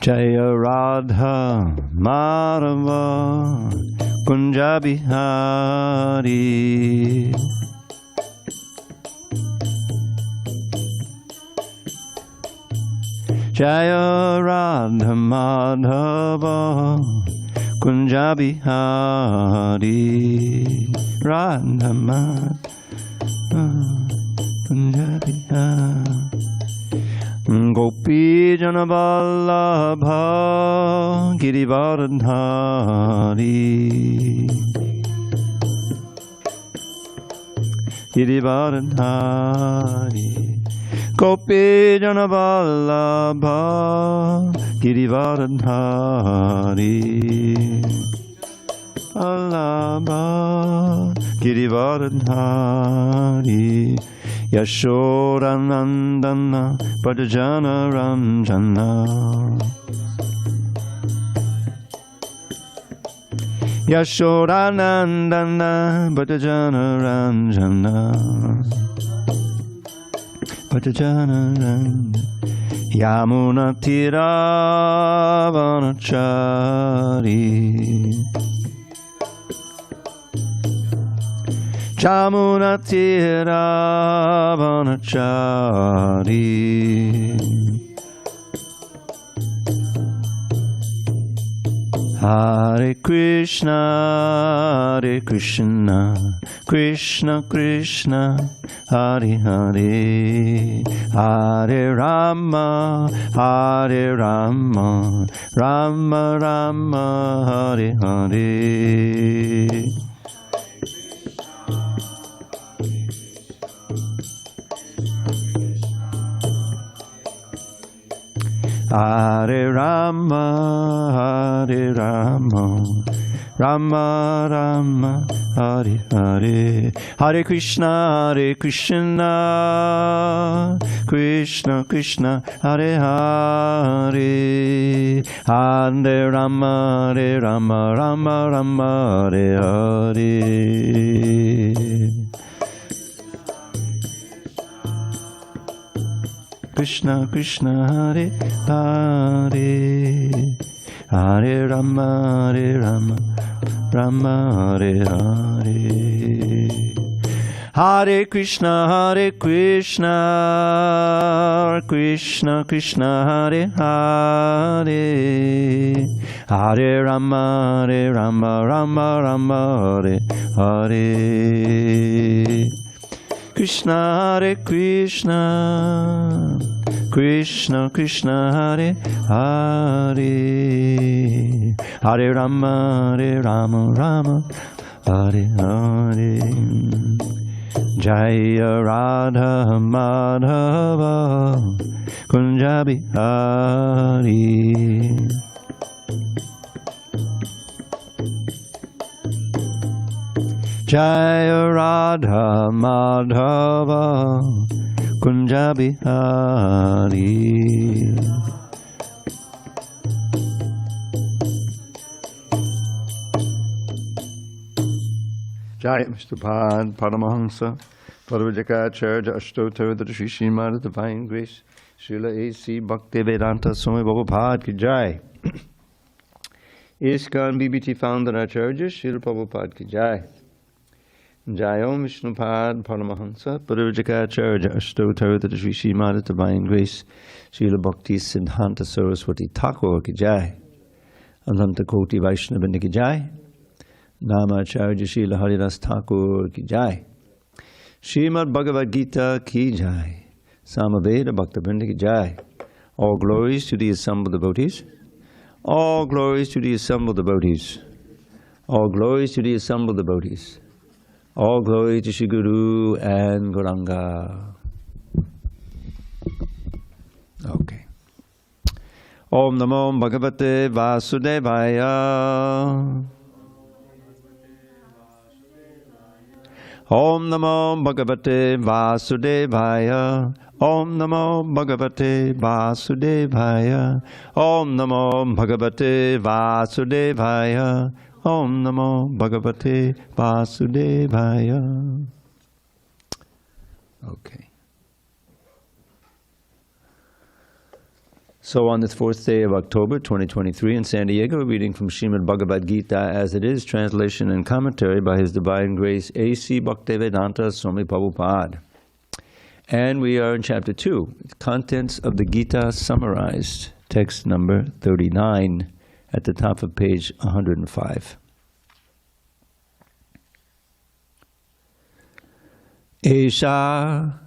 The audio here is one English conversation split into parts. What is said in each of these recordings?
Jaya Radha Madhava Kunja Bihari. Jaya Radha Madhava Kunja Bihari. Radha Madhava Kunja Bihari. Gopi Jana Vallabha Girivardhari. Girivardhari. Gopi Jana Vallabha Girivardhari. Vallabha Girivardhari. Yashodanandana Pradjana Ranjana. Yashodanandana Pradjana Ranjana. Pradjana Ranjana. Yamuna Tiravanachari. Jamuna Tiravanachari. Hare Krishna, Hare Krishna, Krishna Krishna, Hare Hare, Hare Rama, Hare Rama, Rama Rama, Hare Hare. Hare Rama, Hare Rama, Rama Rama, Hare Hare. Hare Krishna, Hare Krishna, Krishna Krishna, Hare Hare, Hare Rama, Hare Rama, Rama Rama, Hare Hare. Krishna Krishna Hare Hare, Hare Rama, Hare Rama, Rama Hare Hare. Hare Krishna, Hare Krishna, Krishna Krishna Hare Hare, Hare Rama, Hare Rama, Rama Rama Hare Hare. Krishna Hare Krishna, Krishna Krishna Hare Hare, Hare Rama, Hare Rama, Rama Hare Hare. Jaya Radha Madhava Kunja Bihari. Jaya Radha Madhava Kunja Bihari. Jai Mr. Pad Paramahansa Parvajaka Ashtottara Shri Srimad Divine Grace Srila A.C. Bhaktivedanta Swami Prabhupada Ki Jai. ISKCON BBT founder Acharya Srila Prabhupada Ki Jai. Jai Om Vishnupad Paramahansa Parivajaka Ashtottara Shri Srimad Divine Grace Srila Bhakti Siddhanta Saraswati Thakur Ki Jai. Ananta Koti Vaishnavindra Ki Jai. Nama Acharya Srila Haridas Thakur Ki Jai. Srimad Bhagavad Gita Ki Jai. Samaveda Bhaktivinoda Ki Jai. All glories to the assembled devotees. All glories to the assembled devotees. All glories to the assembled devotees. All glory to Shri Guru and Gauranga. Okay. Om Namo Bhagavate Vasudevaya. Om Namo Bhagavate Vasudevaya. Om Namo Bhagavate Vasudevaya. Om Namo Bhagavate Vasudevaya. Om Namo Bhagavate Vasudevaya. Okay. So on this 4th day of October 2023 in San Diego, reading from Srimad Bhagavad Gita as it is, translation and commentary by His Divine Grace A.C. Bhaktivedanta Swami Prabhupada. And we are in chapter 2, contents of the Gita summarized, text number 39 at the top of page 105. Esha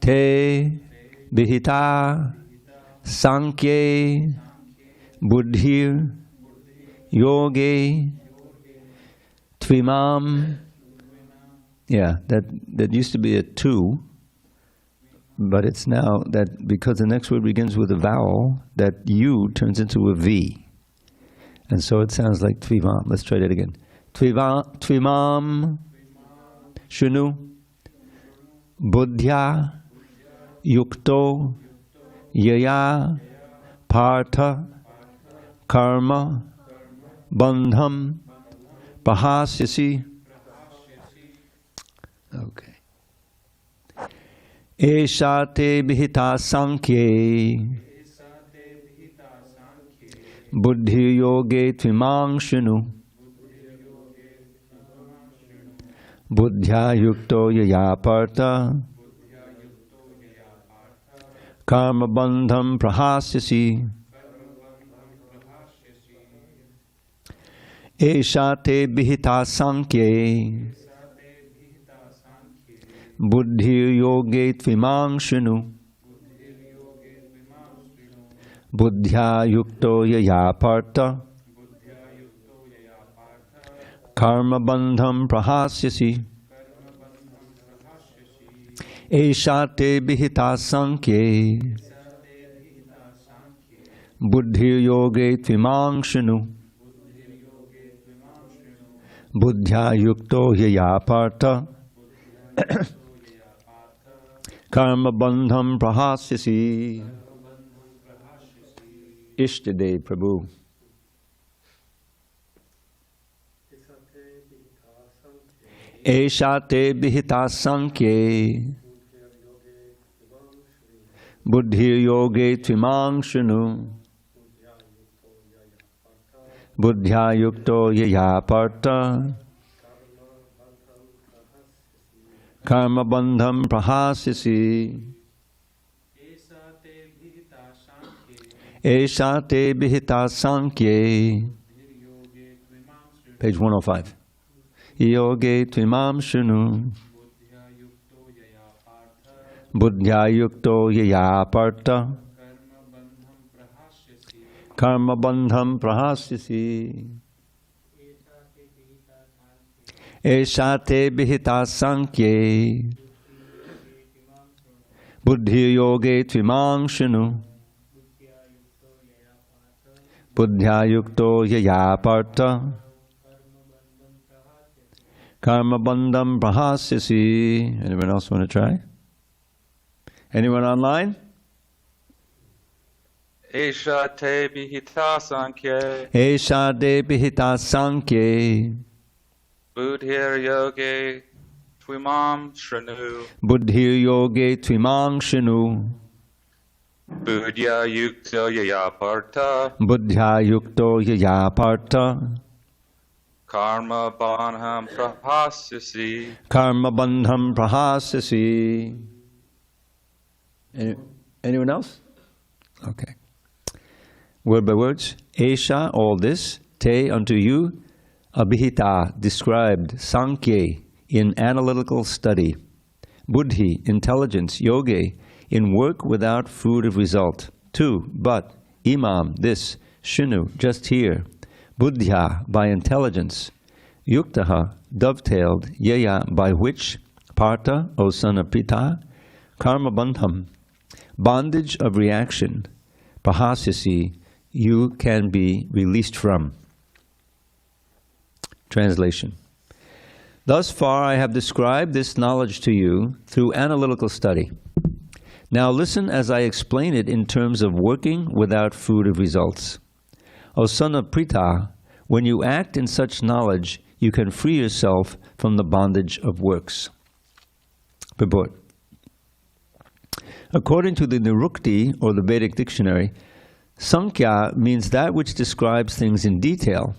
te vihita Sankye Buddhir Yoge Tvimam. Yeah, that used to be a 2, but it's now that because the next word begins with a vowel, that U turns into a V. And so it sounds like Tvimam. Let's try that again. Tvimam Shunu Buddhya Yukto Yaya Partha Karma Bandham Pahasyasi. Okay. Esha te vihita sankye Buddhi yoge tvimang shunu Buddhya yukto yaya partha Karma bandham prahasyasi. Esha te vihita sankye Buddhi yoge tvimang shunu Buddhya yukto yaya partha Karma bandham prahasyasi. Esha te vihita sankye Buddhi yoge tvimang shunu Buddhya yukto yaya partha Karma bandham prahasyasi. Ishtade Prabhu. Esha te vihita sankye Buddhi yoge tvimang shunu Buddhya yukto yaya partha Karma bandham prahasyasi. Esha te vihita sankye. Page 105. Yoge tvimam shunu Buddhya yukto yaya partha Karma bandham prahasyasi. Esha te vihita sankye Buddhi yoge tvimang shunu Buddhya yukto yaya partha Karma bandham prahasyasi. Anyone else want to try? Anyone online? Esha te vihita sankye Esha te vihita sankye Buddhir yoge tvimam shranu Buddhi yoge tvimang shunu Buddhya yukto yaya partha Buddhya yukto yaya partha Karma bandham prahasyasi. Karma bandham prahasyasi. Anyone else? Okay. Word by words. Esha, all this. Te, unto you. Abhita, described. Sankhye, in analytical study. Buddhi, intelligence. Yoge, in work without fruit of result. 2. But. Imam, this. Shinu, just here. Buddhya, by intelligence. Yuktaha, dovetailed. Yaya, by which. Partha, O son of Pita. Karma bandham, bondage of reaction. Prahasyasi, you can be released from. Translation. Thus far I have described this knowledge to you through analytical study. Now listen as I explain it in terms of working without fruit of results. O son of Pritha, when you act in such knowledge, you can free yourself from the bondage of works. Purport. According to the Nirukti, or the Vedic dictionary, Sankhya means that which describes things in detail.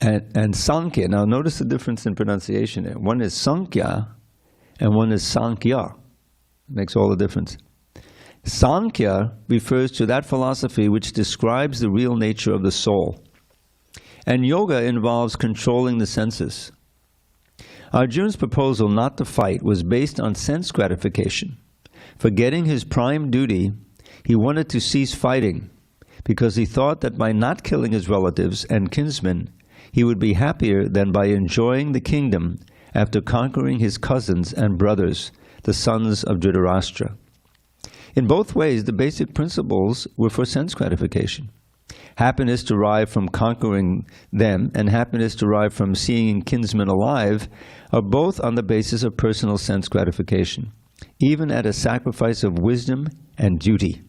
And Sankhya, now notice the difference in pronunciation here. One is Sankhya and one is Sankhya. Makes all the difference. Sankhya refers to that philosophy which describes the real nature of the soul. And yoga involves controlling the senses. Arjuna's proposal not to fight was based on sense gratification. Forgetting his prime duty, he wanted to cease fighting because he thought that by not killing his relatives and kinsmen, he would be happier than by enjoying the kingdom after conquering his cousins and brothers, the sons of Dhritarashtra. In both ways, the basic principles were for sense gratification. Happiness derived from conquering them and happiness derived from seeing kinsmen alive are both on the basis of personal sense gratification, even at a sacrifice of wisdom and duty.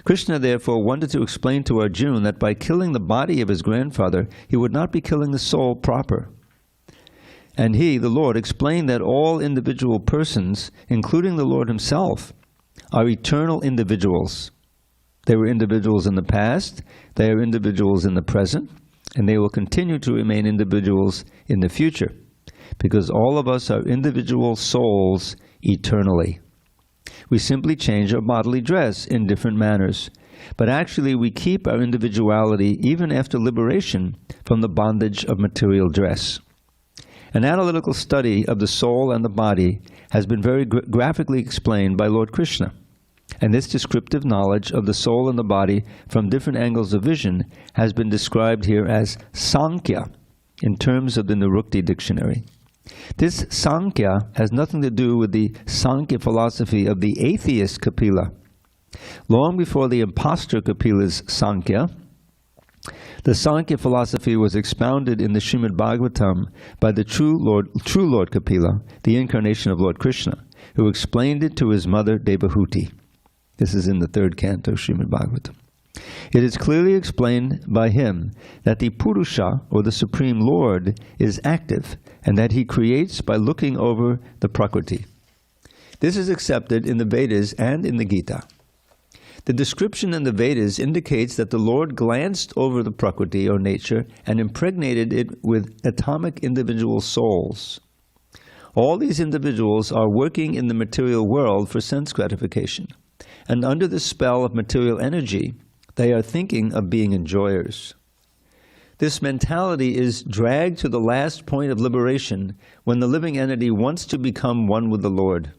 Krishna therefore wanted to explain to Arjuna that by killing the body of his grandfather, he would not be killing the soul proper. And he, the Lord, explained that all individual persons, including the Lord himself, are eternal individuals. They were individuals in the past, they are individuals in the present, and they will continue to remain individuals in the future, because all of us are individual souls eternally. We simply change our bodily dress in different manners, but actually we keep our individuality even after liberation from the bondage of material dress. An analytical study of the soul and the body has been very graphically explained by Lord Krishna. And this descriptive knowledge of the soul and the body from different angles of vision has been described here as Sankhya in terms of the Nirukti dictionary. This Sankhya has nothing to do with the Sankhya philosophy of the atheist Kapila. Long before the impostor Kapila's Sankhya, the Sankhya philosophy was expounded in the Srimad Bhagavatam by the true Lord Kapila, the incarnation of Lord Krishna, who explained it to his mother Devahuti. This is in the 3rd canto, Srimad Bhagavatam. It is clearly explained by him that the Purusha, or the Supreme Lord, is active, and that he creates by looking over the Prakriti. This is accepted in the Vedas and in the Gītā. The description in the Vedas indicates that the Lord glanced over the Prakriti, or nature, and impregnated it with atomic individual souls. All these individuals are working in the material world for sense gratification, and under the spell of material energy, they are thinking of being enjoyers. This mentality is dragged to the last point of liberation when the living entity wants to become one with the Lord.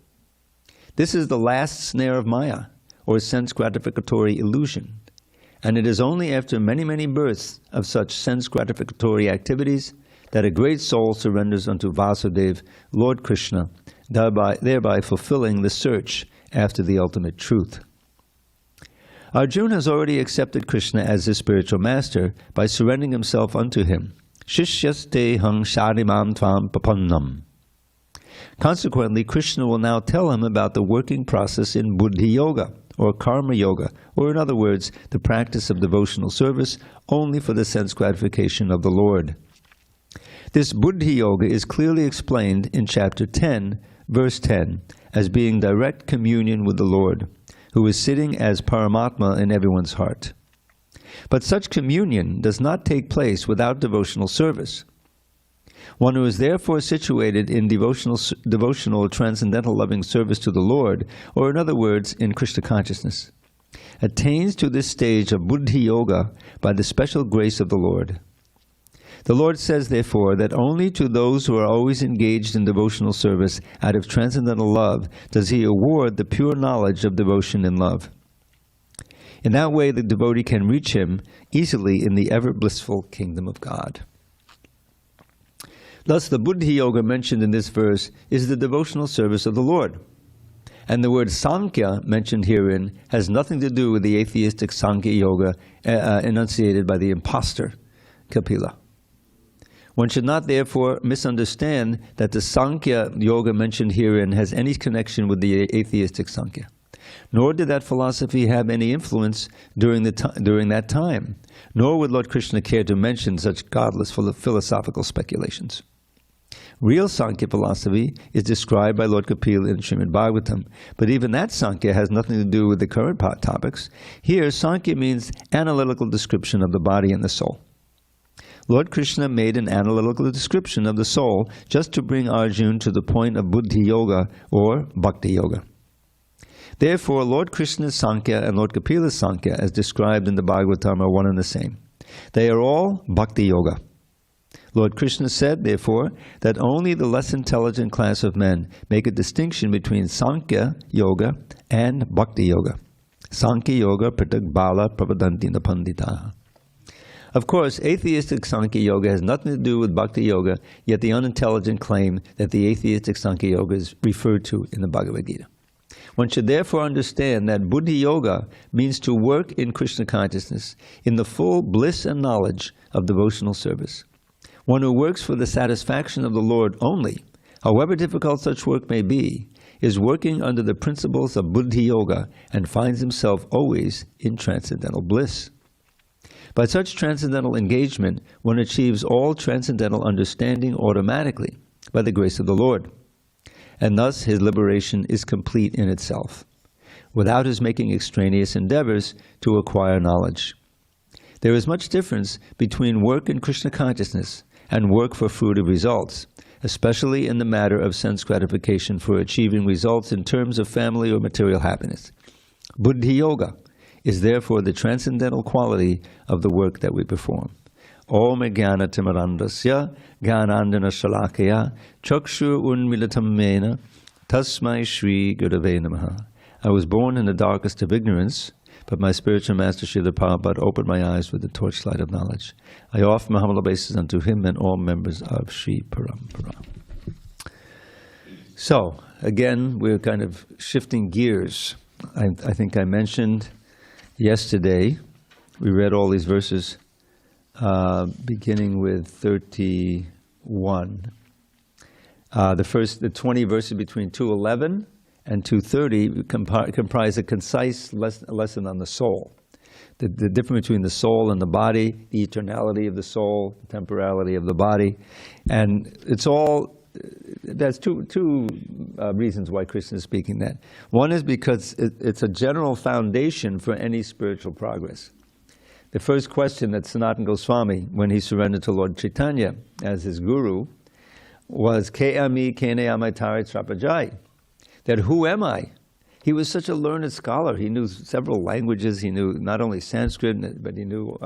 This is the last snare of Maya, or sense gratificatory illusion, and it is only after many, many births of such sense gratificatory activities that a great soul surrenders unto Vasudeva, Lord Krishna, thereby fulfilling the search after the ultimate truth. Arjuna has already accepted Krishna as his spiritual master by surrendering himself unto him. Shishyaste hang sharimam tvam papannam. Consequently, Krishna will now tell him about the working process in Buddhi Yoga, or Karma Yoga, or in other words, the practice of devotional service only for the sense gratification of the Lord. This Buddhi Yoga is clearly explained in chapter 10, verse 10, as being direct communion with the Lord, who is sitting as Paramatma in everyone's heart. But such communion does not take place without devotional service. One who is therefore situated in devotional or transcendental loving service to the Lord, or in other words, in Krishna consciousness, attains to this stage of Buddhi Yoga by the special grace of the Lord. The Lord says, therefore, that only to those who are always engaged in devotional service out of transcendental love does He award the pure knowledge of devotion and love. In that way, the devotee can reach Him easily in the ever-blissful kingdom of God. Thus, the Buddhi Yoga mentioned in this verse is the devotional service of the Lord. And the word Sankhya mentioned herein has nothing to do with the atheistic Sankhya Yoga enunciated by the impostor Kapila. One should not therefore misunderstand that the Sankhya Yoga mentioned herein has any connection with the atheistic Sankhya. Nor did that philosophy have any influence during that time, nor would Lord Krishna care to mention such godless philosophical speculations. Real Sankhya philosophy is described by Lord Kapila in Srimad Bhagavatam, but even that Sankhya has nothing to do with the current topics. Here, Sankhya means analytical description of the body and the soul. Lord Krishna made an analytical description of the soul just to bring Arjuna to the point of Buddhi Yoga or Bhakti Yoga. Therefore, Lord Krishna's Sankhya and Lord Kapila's Sankhya, as described in the Bhagavatam, are one and the same. They are all Bhakti Yoga. Lord Krishna said, therefore, that only the less intelligent class of men make a distinction between Sankhya Yoga and Bhakti Yoga. Sankhya Yoga pratak bala pravadanti na panditaha. Of course, atheistic Sankhya Yoga has nothing to do with Bhakti Yoga, yet the unintelligent claim that the atheistic Sankhya Yoga is referred to in the Bhagavad Gita. One should therefore understand that Buddhi Yoga means to work in Krishna consciousness in the full bliss and knowledge of devotional service. One who works for the satisfaction of the Lord only, however difficult such work may be, is working under the principles of Buddhi Yoga and finds himself always in transcendental bliss. By such transcendental engagement, one achieves all transcendental understanding automatically by the grace of the Lord, and thus his liberation is complete in itself, without his making extraneous endeavors to acquire knowledge. There is much difference between work in Krishna consciousness and work for fruitive results, especially in the matter of sense gratification for achieving results in terms of family or material happiness. Buddhi Yoga is therefore the transcendental quality of the work that we perform. Om Jnana Timarandasya Jnanandana Shalakaya Chakshu Unmilatam Mena Tasmai Shri Gurave Namaha. I was born in the darkest of ignorance, but my spiritual master Srila Prabhupada opened my eyes with the torchlight of knowledge. I offer my humble obeisances unto him and all members of Sri Parampara. So, again, we're kind of shifting gears. I think I mentioned yesterday, we read all these verses beginning with 31. The 20 verses between 2:11 and 2:30 comprise a concise lesson on the soul. The difference between the soul and the body, the eternality of the soul, the temporality of the body. And it's all, there's two reasons why Krishna is speaking that. One is because it's a general foundation for any spiritual progress. The first question that Sanatana Goswami, when he surrendered to Lord Chaitanya as his guru, was K-ami kene amaitari trapajai, that who am I? He was such a learned scholar. He knew several languages. He knew not only Sanskrit, but he knew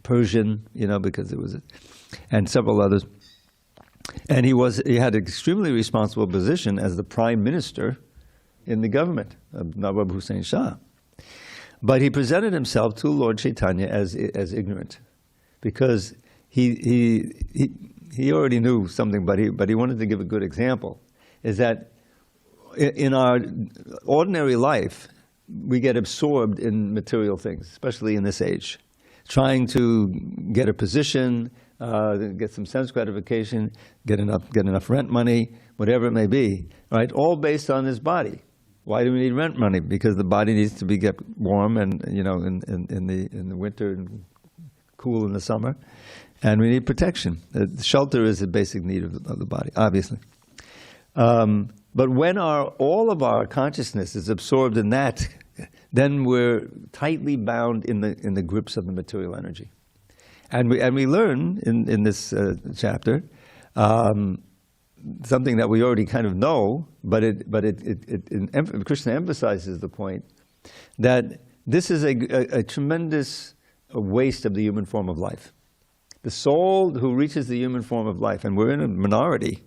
Persian, because it was, and several others. And he had an extremely responsible position as the prime minister in the government of Nawab Hussain Shah. But he presented himself to Lord Chaitanya as ignorant, because he already knew something, but he wanted to give a good example. Is that in our ordinary life, we get absorbed in material things, especially in this age, trying to get a position, get some sense gratification, get enough rent money, whatever it may be, right? All based on this body. Why do we need rent money? Because the body needs to be kept warm, and in the winter and cool in the summer, and we need protection. Shelter is a basic need of the body, obviously. But when all of our consciousness is absorbed in that, then we're tightly bound in the grips of the material energy. And we learn in this chapter something that we already kind of know, but Krishna emphasizes the point that this is a tremendous waste of the human form of life. The soul who reaches the human form of life, and we're in a minority.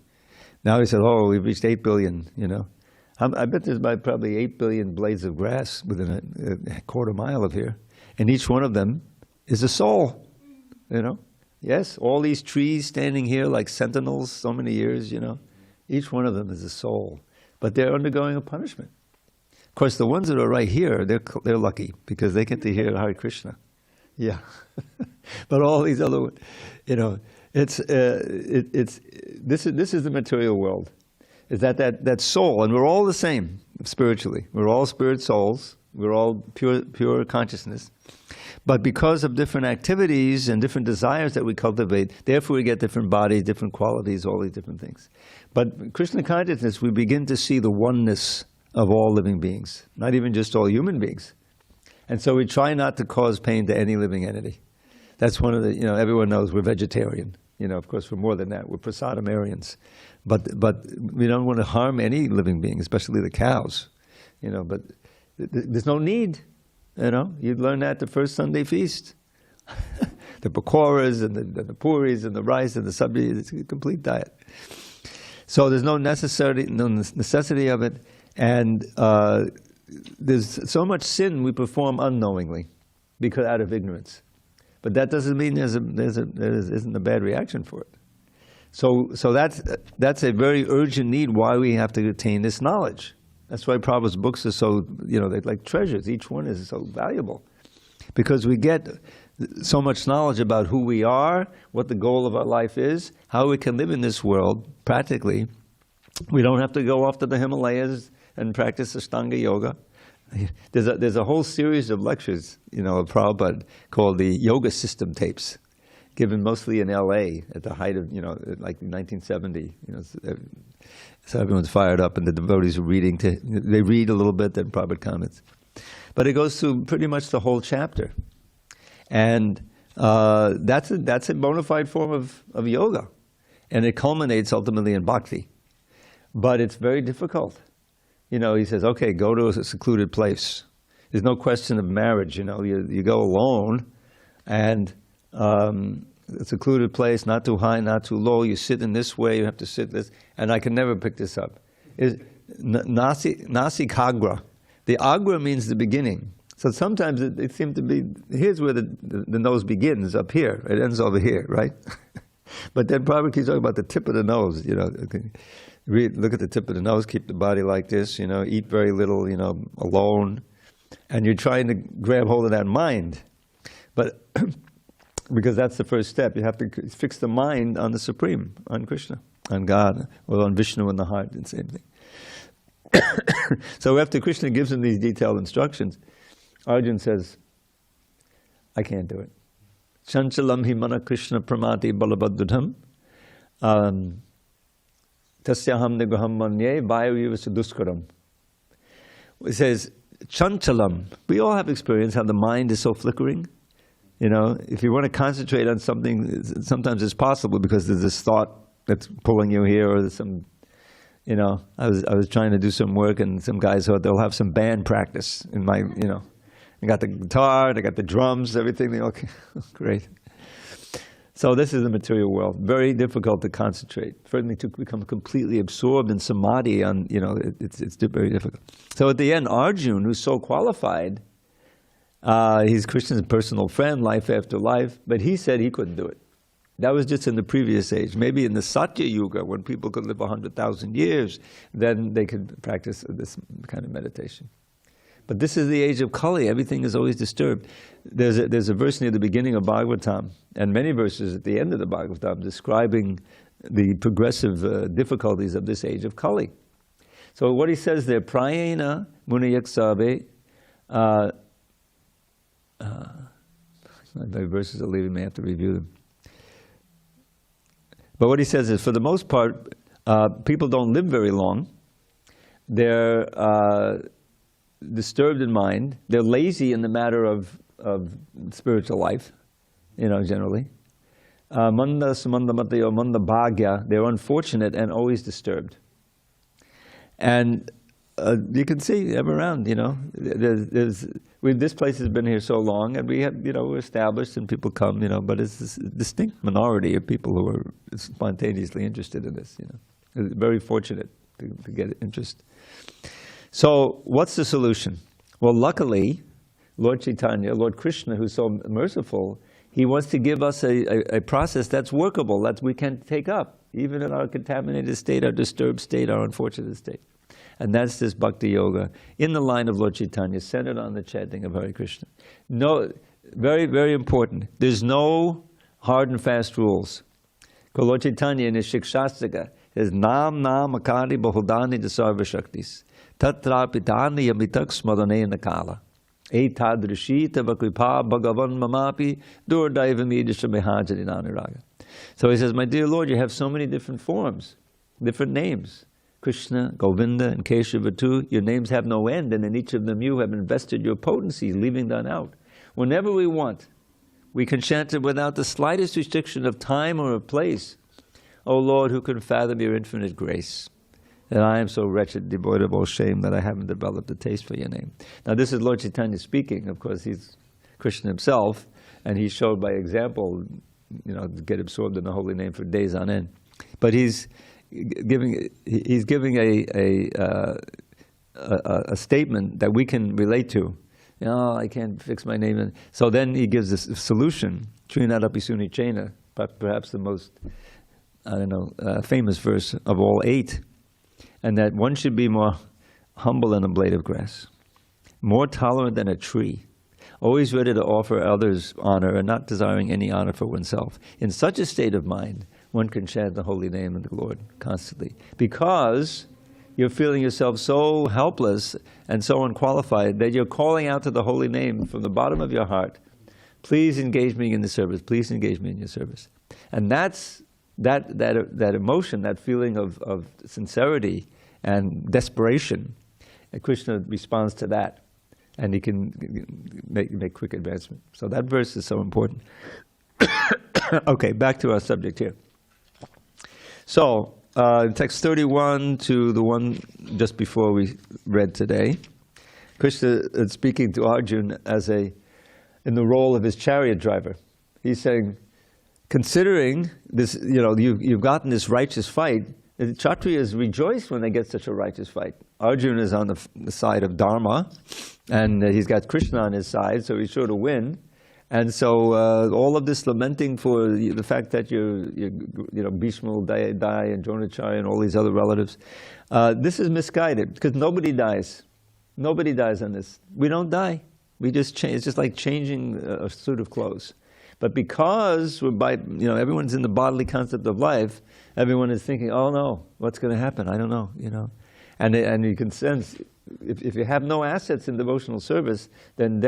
Now he said, oh, we've reached 8 billion, I bet there's probably 8 billion blades of grass within a quarter mile of here. And each one of them is a soul, Yes, all these trees standing here like sentinels so many years, Each one of them is a soul. But they're undergoing a punishment. Of course, the ones that are right here, they're lucky because they get to hear Hare Krishna. Yeah. But all these other, this is the material world. Is that soul, and we're all the same spiritually. We're all spirit souls, We're all pure consciousness. But because of different activities and different desires that we cultivate, therefore we get different bodies, different qualities, all these different things. But Krishna consciousness, we begin to see the oneness of all living beings, not even just all human beings. And so we try not to cause pain to any living entity. That's one of the, everyone knows we're vegetarian. Of course, we're more than that. We're prasadamarians. But we don't want to harm any living being, especially the cows. But there's no need. You'd learn that the first Sunday feast. The pakoras and the puris and the rice and the sabji, it's a complete diet. So there's no necessity of it. And there's so much sin we perform unknowingly, because out of ignorance. But that doesn't mean there isn't a bad reaction for it. So that's a very urgent need why we have to attain this knowledge. That's why Prabhupada's books are so, they're like treasures. Each one is so valuable. Because we get so much knowledge about who we are, what the goal of our life is, how we can live in this world practically. We don't have to go off to the Himalayas and practice Ashtanga Yoga. There's a whole series of lectures, of Prabhupada called the Yoga System Tapes, given mostly in L.A. at the height of, like 1970. So everyone's fired up, and the devotees are reading. They read a little bit, then Prabhupada comments. But it goes through pretty much the whole chapter, and that's a bona fide form of yoga, and it culminates ultimately in bhakti. But it's very difficult. He says, okay, go to a secluded place. There's no question of marriage. You go alone, and a secluded place, not too high, not too low. You sit in this way, you have to sit this. And I can never pick this up. Nasi kagra. The agra means the beginning. So sometimes it seems to be, here's where the nose begins, up here. It ends over here, right? But then Prabhupada keeps talking about the tip of the nose, Look at the tip of the nose, keep the body like this, eat very little, alone. And you're trying to grab hold of that mind. But because that's the first step. You have to fix the mind on the Supreme, on Krishna, on God, or on Vishnu in the heart, the same thing. So after Krishna gives him these detailed instructions, Arjuna says, I can't do it. Chanchalam hi mana Krishna pramati balabhadradham tasyaham nigraham manye vayavivasa duskaram. It says, chanchalam. We all have experience how the mind is so flickering. If you want to concentrate on something, sometimes it's possible because there's this thought that's pulling you here, or there's some, I was trying to do some work, and some guys thought they'll have some band practice in my, I got the guitar, they got the drums, everything. Okay, great. So this is the material world. Very difficult to concentrate. Certainly to become completely absorbed in samadhi, it's very difficult. So at the end, Arjuna, who's so qualified, he's Krishna's personal friend, life after life, but he said he couldn't do it. That was just in the previous age. Maybe in the Satya Yuga, when people could live 100,000 years, then they could practice this kind of meditation. But this is the age of Kali. Everything is always disturbed. There's a verse near the beginning of Bhagavatam, and many verses at the end of the Bhagavatam describing the progressive difficulties of this age of Kali. So what he says there, prayena munayaksabe. My verses are leaving me, I have to review them. But what he says is, for the most part, people don't live very long. They're disturbed in mind. They're lazy in the matter of spiritual life, generally. Manda samanda matayo manda bhagya. They're unfortunate and always disturbed. And you can see them around, this place has been here so long, and we have, we're established, and people come, but it's this distinct minority of people who are spontaneously interested in this, Very fortunate to get interest. So what's the solution? Well, luckily, Lord Chaitanya, Lord Krishna, who's so merciful, he wants to give us a process that's workable, that we can take up, even in our contaminated state, our disturbed state, our unfortunate state. And that's this Bhakti Yoga in the line of Lord Chaitanya, centered on the chanting of Hare Krishna. No, very, very important. There's no hard and fast rules. Because Lord Chaitanya in his Shikshastika says, Nam Nam Akari Bahudani Dasarva Shaktis. tatrapitani yamitak smaranena kala. Etadrishi tavakripa bhagavan mamapi durdaivam. So he says, my dear Lord, you have so many different forms, different names. Krishna, Govinda, and Keshava too. Your names have no end, and in each of them you have invested your potency, leaving none out. Whenever we want, we can chant it without the slightest restriction of time or of place. O Lord, who can fathom your infinite grace? And I am so wretched, devoid of all shame, that I haven't developed a taste for your name. Now this is Lord Chaitanya speaking. Of course, he's Krishna himself, and he showed by example, to get absorbed in the holy name for days on end. But he's giving a statement that we can relate to. I can't fix my name. So then he gives this solution. Trinadapi suni chena, perhaps the most, famous verse of all 8. And that one should be more humble than a blade of grass, more tolerant than a tree, always ready to offer others honor and not desiring any honor for oneself. In such a state of mind, one can chant the holy name of the Lord constantly, because you're feeling yourself so helpless and so unqualified that you're calling out to the holy name from the bottom of your heart, please engage me in the service, please engage me in your service. And that's that emotion, that feeling of sincerity and desperation. And Krishna responds to that, and he can make quick advancement. So that verse is so important. Okay, back to our subject here. So, text 31 to the one just before we read today, Krishna is speaking to Arjuna in the role of his chariot driver. He's saying, considering this, you've gotten this righteous fight, the Kshatriyas rejoice when they get such a righteous fight. Arjuna is on the side of Dharma, and he's got Krishna on his side, so he's sure to win. And so all of this lamenting for the fact that Bhishma will die, and Dronacharya and all these other relatives, this is misguided, because nobody dies. Nobody dies on this. We don't die. We just change. It's just like changing a suit of clothes. But because everyone's in the bodily concept of life, everyone is thinking, oh no, what's going to happen? I don't know, And you can sense, if you have no assets in devotional service, then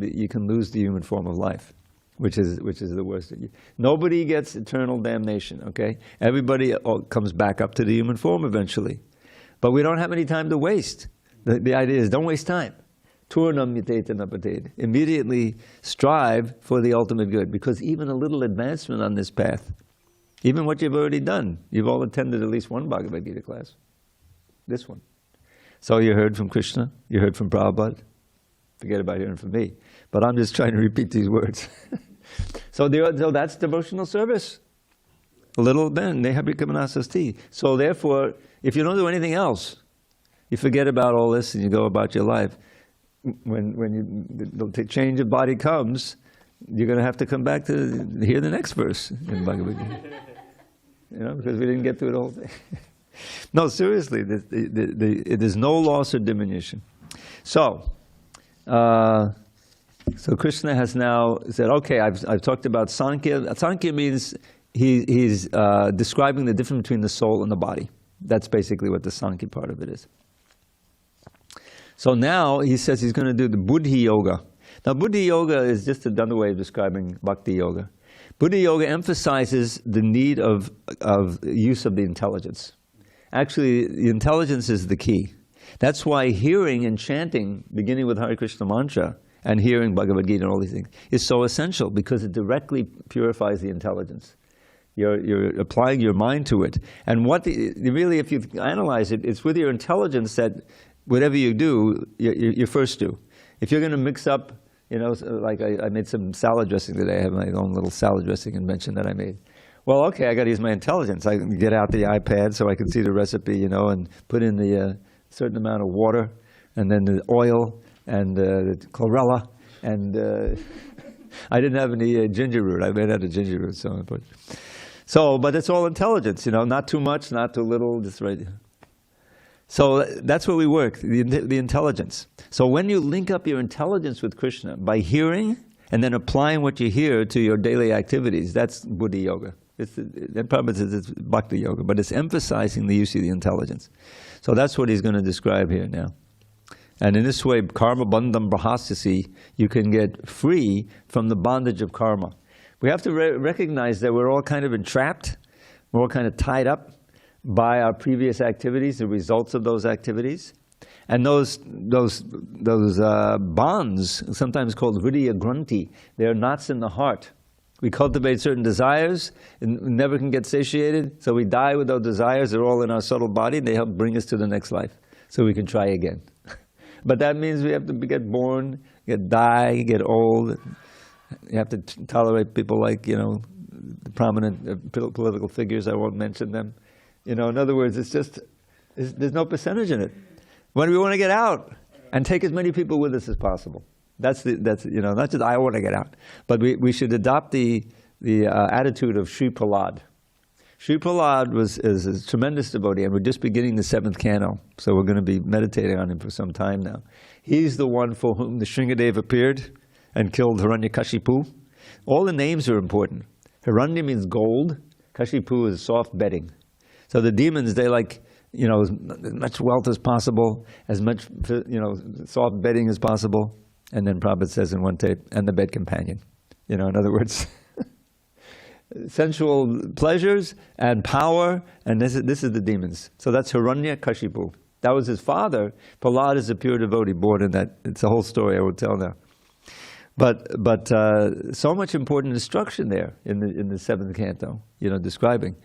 you can lose the human form of life, which is the worst. Nobody gets eternal damnation, okay? Everybody comes back up to the human form eventually. But we don't have any time to waste. The idea is, don't waste time. Turnam yateta napated. Immediately strive for the ultimate good, because even a little advancement on this path, even what you've already done, you've all attended at least one Bhagavad Gita class. This one. So you heard from Krishna, you heard from Prabhupada. Forget about hearing from me. But I'm just trying to repeat these words. So that's devotional service. A little ben, nehabhikamanasasti. So therefore, if you don't do anything else, you forget about all this and you go about your life. When the change of body comes, you're going to have to come back to hear the next verse in Bhagavad Gita. Because we didn't get through the whole thing. No, seriously, there's no loss or diminution. So Krishna has now said, okay, I've talked about Sankhya. Sankhya means he's describing the difference between the soul and the body. That's basically what the Sankhya part of it is. So now he says he's going to do the Buddhi Yoga. Now Buddhi Yoga is just another way of describing Bhakti Yoga. Buddhi Yoga emphasizes the need of use of the intelligence. Actually, the intelligence is the key. That's why hearing and chanting, beginning with Hare Krishna mantra, and hearing Bhagavad Gita and all these things, is so essential, because it directly purifies the intelligence. You're applying your mind to it. And really, if you analyze it, it's with your intelligence that whatever you do, you first do. If you're going to mix up, like I made some salad dressing today. I have my own little salad dressing invention that I made. Well, okay, I got to use my intelligence. I can get out the iPad so I can see the recipe, and put in the certain amount of water, and then the oil, and the chlorella, and I didn't have any ginger root. I made out of ginger root, but it's all intelligence, not too much, not too little, just right. So that's where we work, the intelligence. So when you link up your intelligence with Krishna by hearing and then applying what you hear to your daily activities, that's Buddhi Yoga. It's Bhakti Yoga, but it's emphasizing the use of the intelligence. So that's what he's going to describe here now. And in this way, karma bandham brahasasi, you can get free from the bondage of karma. We have to recognize that we're all kind of entrapped, we're all kind of tied up by our previous activities, the results of those activities. And those bonds, sometimes called hridaya granthi, they're knots in the heart. We cultivate certain desires and never can get satiated, so we die with those desires. They're all in our subtle body. They help bring us to the next life, so we can try again. But that means we have to get born, die, get old. You have to tolerate people like, the prominent political figures. I won't mention them. In other words, there's no percentage in it. When we want to get out and take as many people with us as possible. That's not just I want to get out, but we should adopt the attitude of Sri Prahlad. Sri Prahlad is a tremendous devotee, and we're just beginning the 7th canto, so we're going to be meditating on him for some time now. He's the one for whom the Shringadeva appeared and killed Hiranyakashipu. All the names are important. Hiranya means gold, Kashipu is soft bedding. So the demons, they like, as much wealth as possible, as much, soft bedding as possible. And then Prabhupada says in one tape, and the bed companion. In other words, sensual pleasures and power, and this is the demons. So that's Hiranyakashipu. That was his father. Prahlad is a pure devotee born in that. It's a whole story I will tell now. But so much important instruction there in the 7th canto, describing.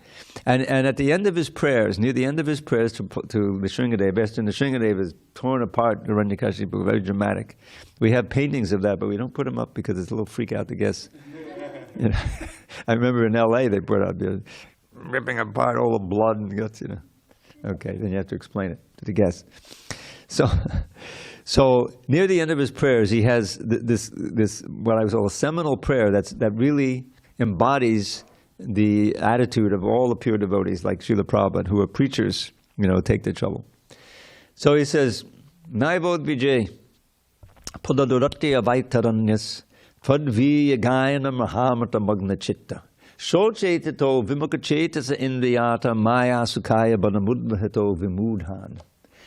And at the end of his prayers, near the end of his prayers to the Shringadeva, after the Shringadeva is torn apart, Hiranyakashipu, very dramatic. We have paintings of that, but we don't put them up because it's a little freak out to guess. I remember in LA they put out, ripping apart all the blood and guts, Okay, then you have to explain it to the guests. So near the end of his prayers, he has this what I would call a seminal prayer that really embodies the attitude of all the pure devotees, like Srila Prabhupada, who are preachers, take the trouble. So he says, Naivod Vijay, Padadurati Avaitaranyas, Tadviya Gayana Mahamata Magna Chitta, Shochetito Vimukachetasa Indriyata Maya Sukaya Banamudvahato Vimudhan.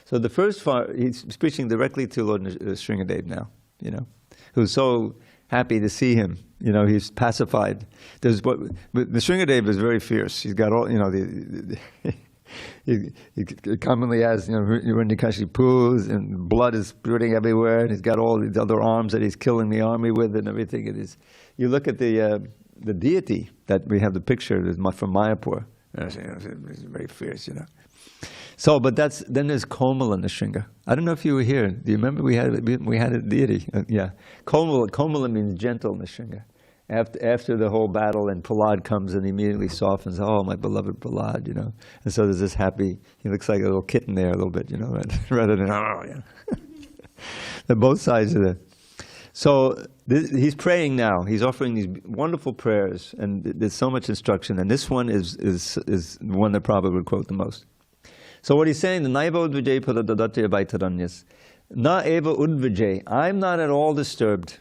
So the first part, he's preaching directly to Lord Shringadeva now, who's so happy to see him. He's pacified. The Shringadeva is very fierce. He's got all, he commonly has, Hiranyakashipus, and blood is spurting everywhere, and he's got all these other arms that he's killing the army with and everything. You look at the deity that we have the picture from Mayapur. It's very fierce, So, but then there's Komala Nrsinga. I don't know if you were here. Do you remember we had a deity? Yeah, Komala means gentle Nrsinga. After the whole battle, and Prahlad comes and immediately softens. Oh, my beloved Prahlad, And so there's this happy. He looks like a little kitten there a little bit, rather than both sides of it. So he's praying now. He's offering these wonderful prayers, and there's so much instruction. And this one is the one that Prabhupada would quote the most. So what he's saying, the Naiva Udvijay Padadadati Abhaitaranyas, Na Eva Udvijay, I'm not at all disturbed.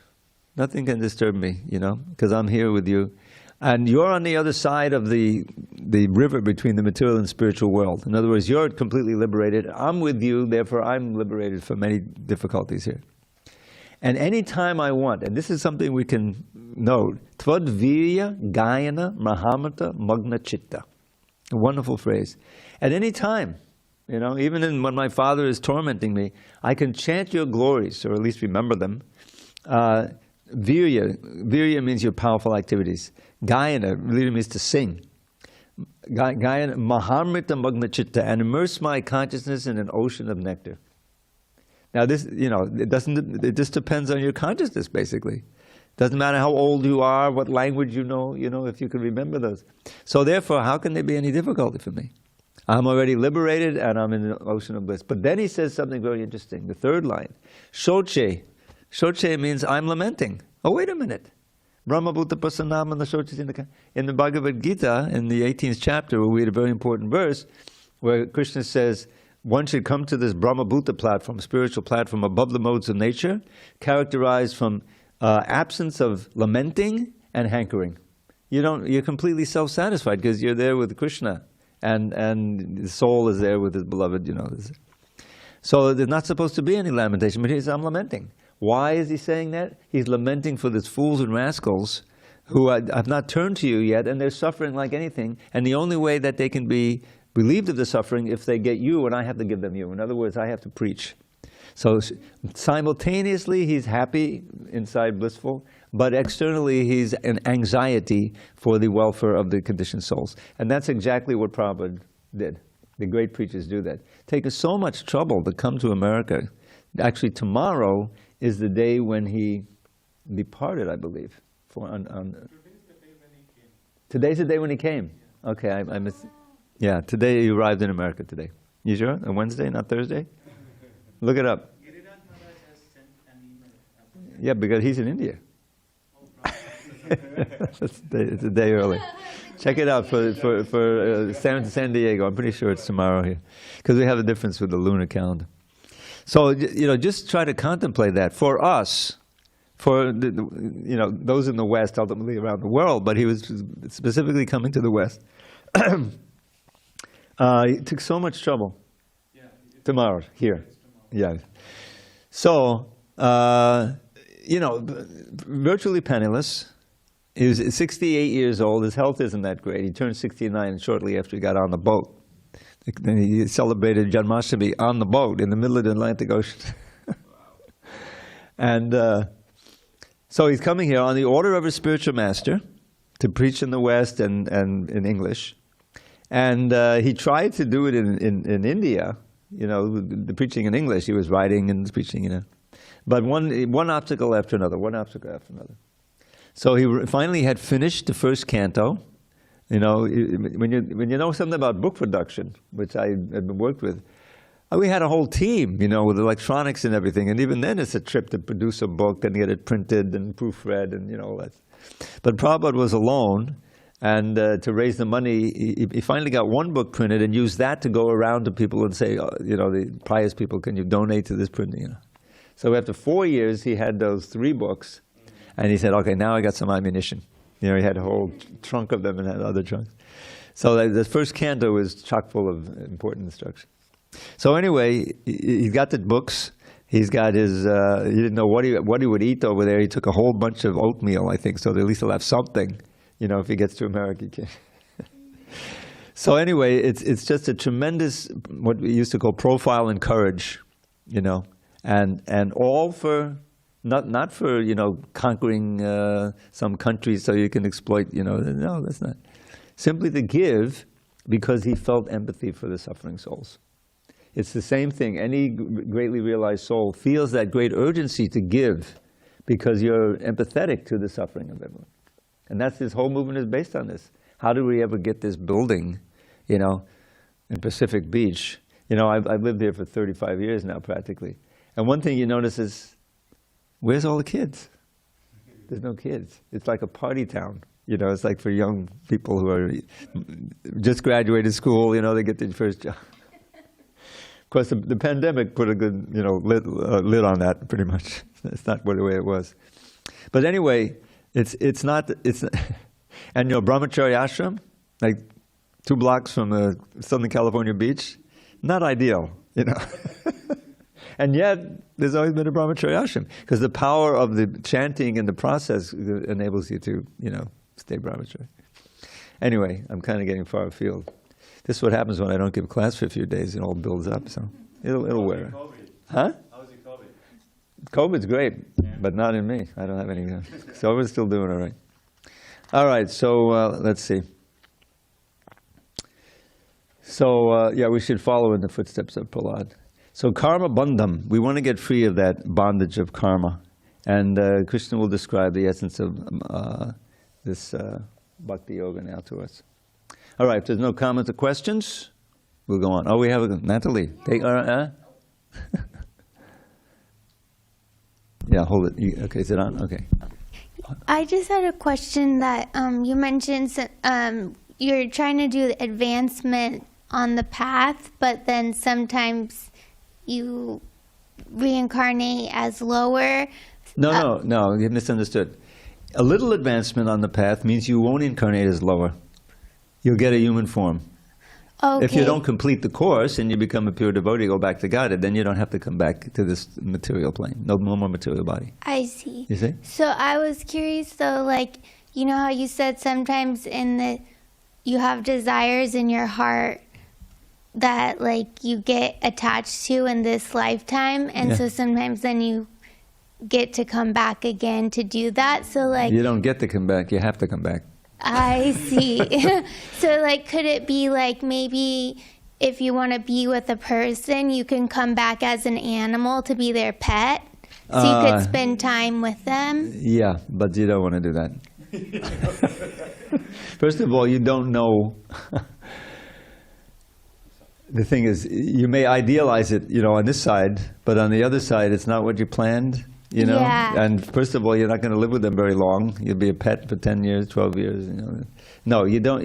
Nothing can disturb me, because I'm here with you. And you're on the other side of the river between the material and spiritual world. In other words, you're completely liberated. I'm with you, therefore I'm liberated from many difficulties here. And any time I want, and this is something we can note, Tvadvirya Gayana Mahamata Magna Chitta. A wonderful phrase. At any time, even when my father is tormenting me, I can chant your glories, or at least remember them. Virya means your powerful activities. Gayana really means to sing. Gayana Mahamrita Magna Chitta, and immerse my consciousness in an ocean of nectar. Now this, it just depends on your consciousness, basically. Doesn't matter how old you are, what language you know, if you can remember those. So therefore, how can there be any difficulty for me? I'm already liberated and I'm in an ocean of bliss. But then he says something very interesting. The third line, Shoche. Shoche means I'm lamenting. Oh, wait a minute. Brahmabhuta Prasanamana Shoche. In the Bhagavad Gita, in the 18th chapter, we read a very important verse where Krishna says, one should come to this Brahmabhuta platform, spiritual platform above the modes of nature, characterized from absence of lamenting and hankering. You're completely self-satisfied because you're there with Krishna and the soul is there with his beloved, you know. So there's not supposed to be any lamentation, but he says, I'm lamenting. Why is he saying that? He's lamenting for these fools and rascals who have not turned to you yet, and they're suffering like anything, and the only way that they can be relieved of the suffering if they get you, and I have to give them you. In other words, I have to preach. So simultaneously, he's happy, inside blissful, but externally he's in anxiety for the welfare of the conditioned souls. And that's exactly what Prabhupada did. The great preachers do that. Take us so much trouble to come to America. Actually, tomorrow is the day when he departed, I believe. Today's the day when he came. Today's the day when he came? Yeah. Okay, I missed. Yeah, today he arrived in America today. You sure? On Wednesday, not Thursday? Look it up. Yeah, because he's in India. It's a day early. Check it out for San Diego. I'm pretty sure it's tomorrow here, because we have a difference with the lunar calendar. So just try to contemplate that for us, for those in the West, ultimately around the world. But he was specifically coming to the West. He took so much trouble. Yeah, tomorrow here. Tomorrow. Yeah. So virtually penniless. He was 68 years old. His health isn't that great. He turned 69 shortly after he got on the boat. Then he celebrated Janmashtami on the boat in the middle of the Atlantic Ocean. And so he's coming here on the order of his spiritual master to preach in the West and in English. And he tried to do it in India, the preaching in English. He was writing and preaching, But one obstacle after another, one obstacle after another. So he finally had finished the first canto. When you know something about book production, which I had worked with, we had a whole team, with electronics and everything. And even then, it's a trip to produce a book and get it printed and proofread and all that. But Prabhupada was alone, and to raise the money, he finally got one book printed and used that to go around to people and say, the pious people, can you donate to this printing? So after 4 years, he had those 3 books. And he said, okay, now I got some ammunition. He had a whole trunk of them and had other trunks. So the first canto was chock full of important instruction. So anyway, he's got the books. He's got his, he didn't know what he would eat over there. He took a whole bunch of oatmeal, I think, so that at least he'll have something, if he gets to America. He can. So anyway, it's just a tremendous, what we used to call profile and courage, and all for... Not for, conquering some countries so you can exploit, no, that's not. Simply to give because he felt empathy for the suffering souls. It's the same thing. Any greatly realized soul feels that great urgency to give because you're empathetic to the suffering of everyone. And that's this whole movement is based on this. How do we ever get this building, in Pacific Beach? I've lived here for 35 years now practically. And one thing you notice is, where's all the kids? There's no kids. It's like a party town. It's like for young people who are just graduated school, they get their first job. Of course, the pandemic put a good, lid on that pretty much. It's not the way it was. But anyway, it's not, and Brahmachari ashram, like 2 blocks from the Southern California beach, not ideal, And yet, there's always been a brahmachari ashram, because the power of the chanting and the process enables you to, stay brahmachari. Anyway, I'm kind of getting far afield. This is what happens when I don't give class for a few days. It all builds up, so it'll wear. Huh? How's your COVID? COVID's great, but not in me. I don't have any. So we're still doing all right. All right, so let's see. So, we should follow in the footsteps of Prahlad. So karma bandham, we want to get free of that bondage of karma. And Krishna will describe the essence of this bhakti yoga now to us. All right, if there's no comments or questions, we'll go on. Oh, we have Natalie. Take Yeah, hold it. Okay, is it on? Okay. I just had a question that you mentioned you're trying to do advancement on the path, but then sometimes you reincarnate as lower. No, you misunderstood. A little advancement on the path means you won't incarnate as lower. You'll get a human form. Okay. If you don't complete the course and you become a pure devotee, go back to Godhead, then you don't have to come back to this material plane. No more material body. I see. You see? So I was curious though, like, you know how you said sometimes you have desires in your heart that like you get attached to in this lifetime, and so sometimes then you get to come back again to do that. So like you don't get to come back, you have to come back. I see. So like could it be like maybe if you want to be with a person, you can come back as an animal to be their pet, so you could spend time with them? Yeah, but you don't want to do that. First of all, you don't know. The thing is, you may idealize it, you know, on this side, but on the other side, it's not what you planned, you know? Yeah. And first of all, you're not going to live with them very long. You'll be a pet for 10 years, 12 years, you know? No, you don't.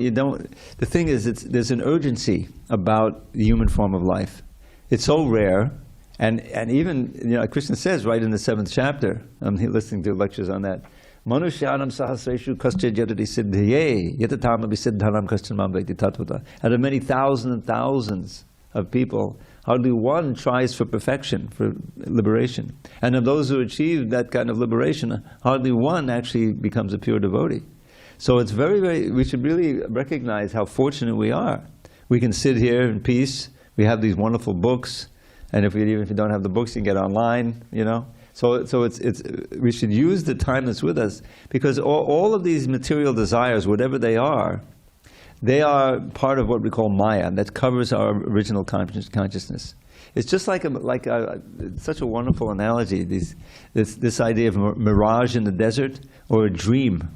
The thing is, there's an urgency about the human form of life. It's so rare, and even, you know, Krishna says right in the 7th chapter, I'm listening to lectures on that, Manushyanam sahasreshu kasya jatati siddhaye yatatam abhisiddhanam kaschanam vaiti tatvata. Out of many thousands and thousands of people, hardly one tries for perfection, for liberation. And of those who achieve that kind of liberation, hardly one actually becomes a pure devotee. So it's we should really recognize how fortunate we are. We can sit here in peace, we have these wonderful books, and even if you don't have the books, you can get online, you know. So we should use the time that's with us, because all of these material desires, whatever they are part of what we call Maya, that covers our original consciousness. It's just like such a wonderful analogy, this idea of a mirage in the desert or a dream.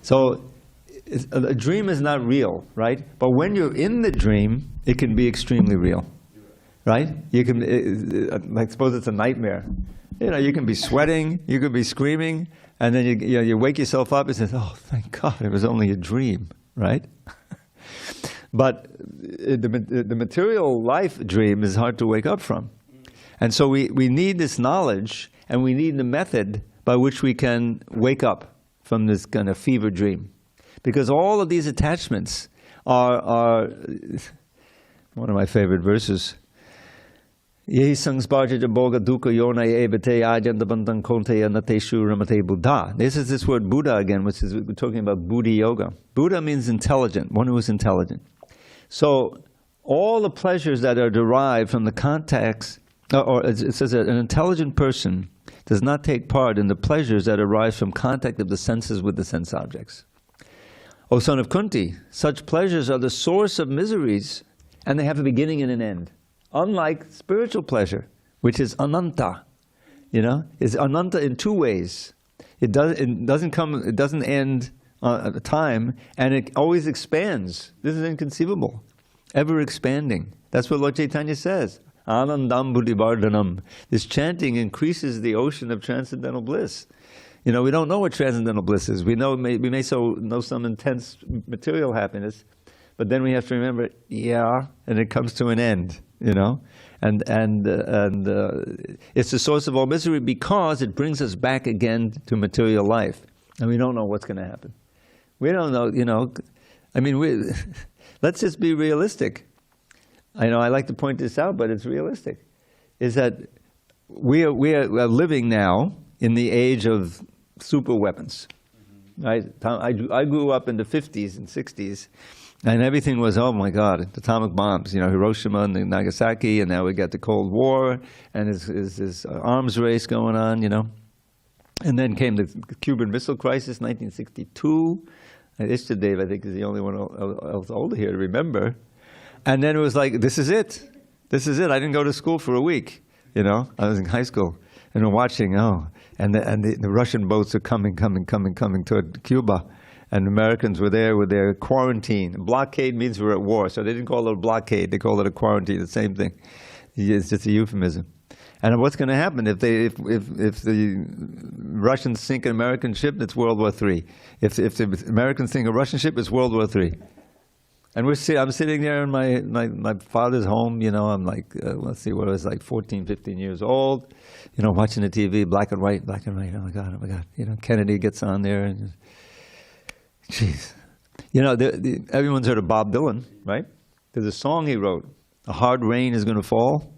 So a dream is not real, right? But when you're in the dream, it can be extremely real, right? You can, like, suppose it's a nightmare. You know, you can be sweating, you could be screaming, and then you wake yourself up and say, "Oh, thank God, it was only a dream," right? But the material life dream is hard to wake up from. And so we need this knowledge, and we need the method by which we can wake up from this kind of fever dream. Because all of these attachments are one of my favorite verses. This is this word Buddha again, which is, we're talking about Buddhi Yoga. Buddha means intelligent, one who is intelligent. So all the pleasures that are derived from the contacts, or it says that an intelligent person does not take part in the pleasures that arise from contact of the senses with the sense objects. O son of Kunti, such pleasures are the source of miseries, and they have a beginning and an end. Unlike spiritual pleasure, which is ananta, you know, is ananta in two ways. It doesn't end at a time, and it always expands. This is inconceivable, ever expanding. That's what Lord Chaitanya says. Anandam buddhivardhanam. This chanting increases the ocean of transcendental bliss. You know, we don't know what transcendental bliss is. We know we may know some intense material happiness, but then we have to remember, and it comes to an end. You know, and it's the source of all misery because it brings us back again to material life, and we don't know what's going to happen. We don't know, you know. I mean, let's just be realistic. I know I like to point this out, but it's realistic. Is that we are living now in the age of super weapons, right? I grew up in the 50s and 60s. And everything was, oh my God, atomic bombs, you know, Hiroshima and Nagasaki, and now we got the Cold War, and this arms race going on, you know. And then came the Cuban Missile Crisis, 1962. And Ishtadev, I think, is the only one else older here to remember. And then it was like, this is it. This is it. I didn't go to school for a week, you know. I was in high school, and we're watching, and the Russian boats are coming toward Cuba. And Americans were there with their quarantine. Blockade means we're at war, so they didn't call it a blockade, they called it a quarantine, the same thing. It's just a euphemism. And what's going to happen if the Russians sink an American ship? It's World War III. If the Americans sink a Russian ship, it's World War III. And I'm sitting there in my father's home, you know, I'm like, let's see, what I was like 14, 15 years old, you know, watching the TV, black and white, oh my God. You know, Kennedy gets on there and jeez. You know, everyone's heard of Bob Dylan, right? There's a song he wrote, "A Hard Rain is Going to Fall."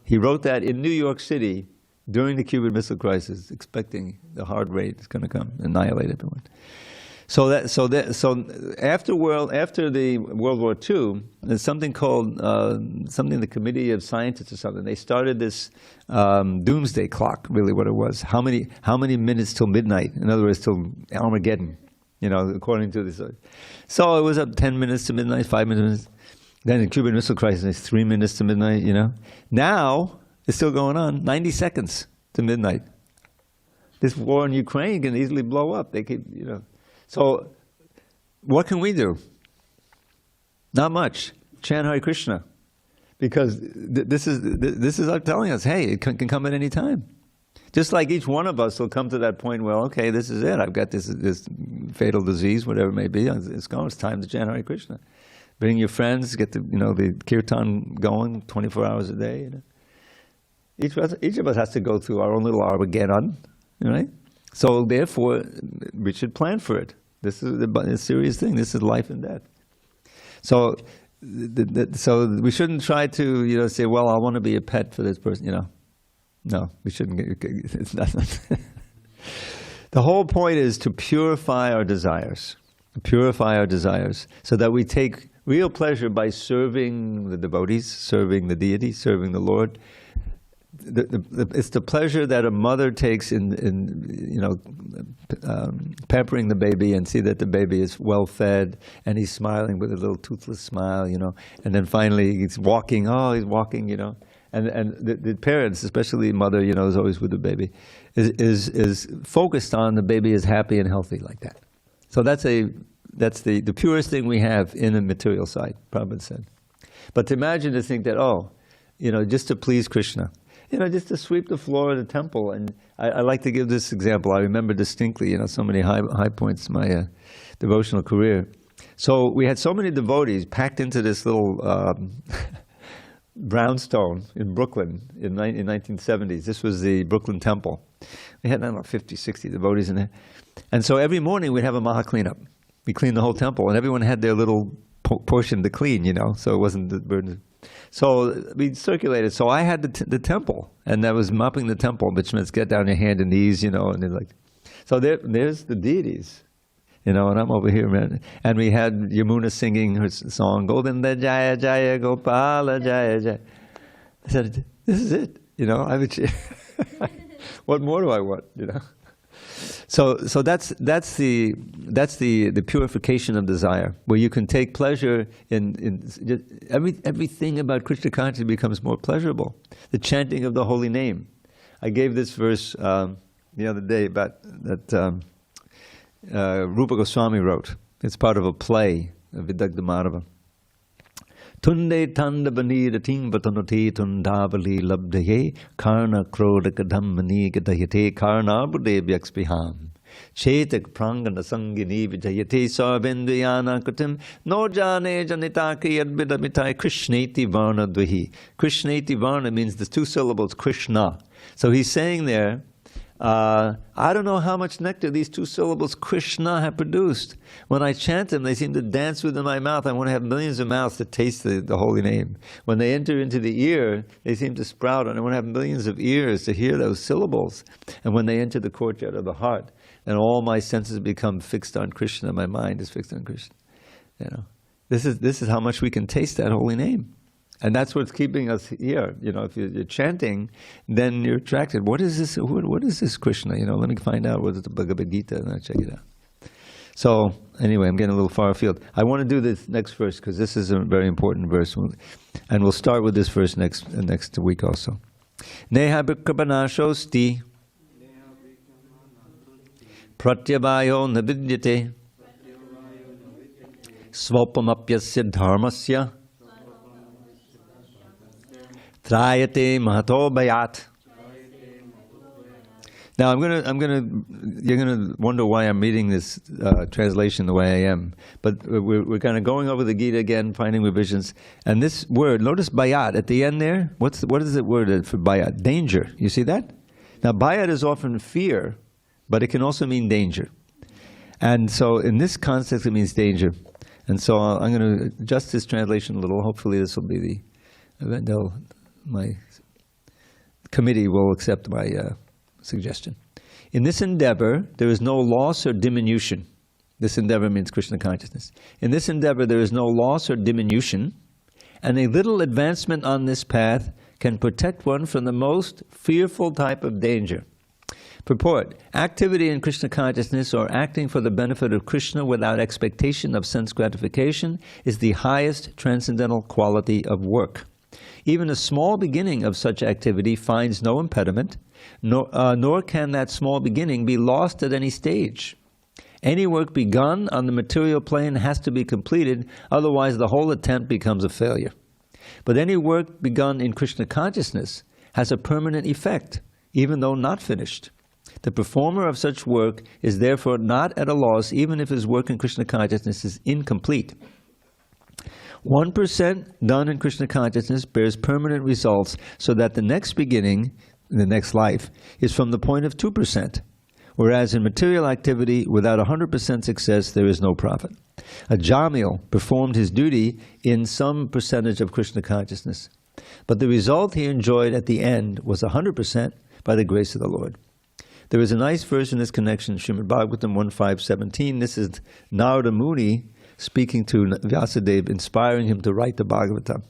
He wrote that in New York City during the Cuban Missile Crisis, expecting the hard rain is going to come, annihilate everyone. So after the World War II, there's something called the Committee of Scientists or something. They started this doomsday clock, really what it was. How many minutes till midnight? In other words, till Armageddon, according to this. So it was up 10 minutes to midnight, 5 minutes. Then the Cuban Missile Crisis, it's 3 minutes to midnight, Now, it's still going on, 90 seconds to midnight. This war in Ukraine can easily blow up. They keep, So, what can we do? Not much. Chant Hare Krishna, because this is telling us, hey, it can come at any time. Just like each one of us will come to that point. Well, okay, this is it. I've got this fatal disease, whatever it may be. It's gone. It's time to chant Hare Krishna. Bring your friends. Get the kirtan going 24 hours a day. Each of us has to go through our own little Armageddon, right? So therefore, we should plan for it. This is a serious thing. This is life and death. So, so we shouldn't try to say, well, I want to be a pet for this person. No, we shouldn't. It's not. The whole point is to purify our desires. Purify our desires, so that we take real pleasure by serving the devotees, serving the deity, serving the Lord. It's the pleasure that a mother takes in pampering the baby and see that the baby is well fed and he's smiling with a little toothless smile, and then finally he's walking. Oh, he's walking, and the parents, especially the mother, is always with the baby, is focused on the baby is happy and healthy like that. So that's the purest thing we have in the material side, Prabhupada said. But to imagine to think that, just to please Krishna. Just to sweep the floor of the temple. And I like to give this example. I remember distinctly, so many high points in my devotional career. So we had so many devotees packed into this little brownstone in Brooklyn in 1970s. This was the Brooklyn Temple. We had, 50, 60 devotees in there. And so every morning we'd have a Maha cleanup. We cleaned the whole temple, and everyone had their little portion to clean, so it wasn't the burden. So we circulated. So I had the temple, and I was mopping the temple, which means get down your hand and knees, and they're like. So there's the deities, and I'm over here, man. And we had Yamuna singing her song, Govinda Jaya Jaya Gopala Jaya Jaya. I said, this is it, what more do I want, So that's the purification of desire, where you can take pleasure in everything about Krishna consciousness becomes more pleasurable. The chanting of the holy name. I gave this verse the other day about that Rupa Goswami wrote. It's part of a play of Vidagdha Madhava. Tunde tanda banira ting vatanoti tundavali labdaye karna kroda kadhammani gadayate karna bude vyakspiham chetak prangana sangini vijayate sarvendriyana kutim no jane janitaki advidamitai krishneti varna dvihi. Krishneti varna means the two syllables Krishna. So he's saying there, I don't know how much nectar these two syllables Krishna have produced. When I chant them, they seem to dance within my mouth. I want to have millions of mouths to taste the holy name. When they enter into the ear, they seem to sprout, and I want to have millions of ears to hear those syllables. And when they enter the courtyard of the heart, then all my senses become fixed on Krishna. My mind is fixed on Krishna. This is how much we can taste that holy name. And that's what's keeping us here. If you're chanting, then you're attracted. What is this? What is this Krishna? Let me find out what's the Bhagavad Gita, and I'll check it out. So anyway, I'm getting a little far afield. I want to do this next verse because this is a very important verse, and we'll start with this verse next week also. Neha bhikkhapanashosti pratyavayo navidyate svapamapyasya dharmasya Trayate mahato bayat. Now you're gonna wonder why I'm reading this translation the way I am. But we're kind of going over the Gita again, finding revisions. And this word, notice bayat at the end there. What is the word for bayat? Danger. You see that? Now bayat is often fear, but it can also mean danger. And so in this context it means danger. And so I'm going to adjust this translation a little. Hopefully this will be the event. My committee will accept my suggestion. In this endeavor, there is no loss or diminution. This endeavor means Krishna consciousness. In this endeavor, there is no loss or diminution, and a little advancement on this path can protect one from the most fearful type of danger. Purport: activity in Krishna consciousness, or acting for the benefit of Krishna without expectation of sense gratification, is the highest transcendental quality of work. Even a small beginning of such activity finds no impediment, nor can that small beginning be lost at any stage. Any work begun on the material plane has to be completed, otherwise the whole attempt becomes a failure. But any work begun in Krishna consciousness has a permanent effect, even though not finished. The performer of such work is therefore not at a loss, even if his work in Krishna consciousness is incomplete. 1% done in Krishna consciousness bears permanent results, so that the next beginning, the next life, is from the point of 2%. Whereas in material activity, without 100% success, there is no profit. A Jamil performed his duty in some percentage of Krishna consciousness, but the result he enjoyed at the end was 100% by the grace of the Lord. There is a nice verse in this connection, Srimad Bhagavatam 1.5.17. This is Narada Muni speaking to Vyasadeva, inspiring him to write the Bhagavatam.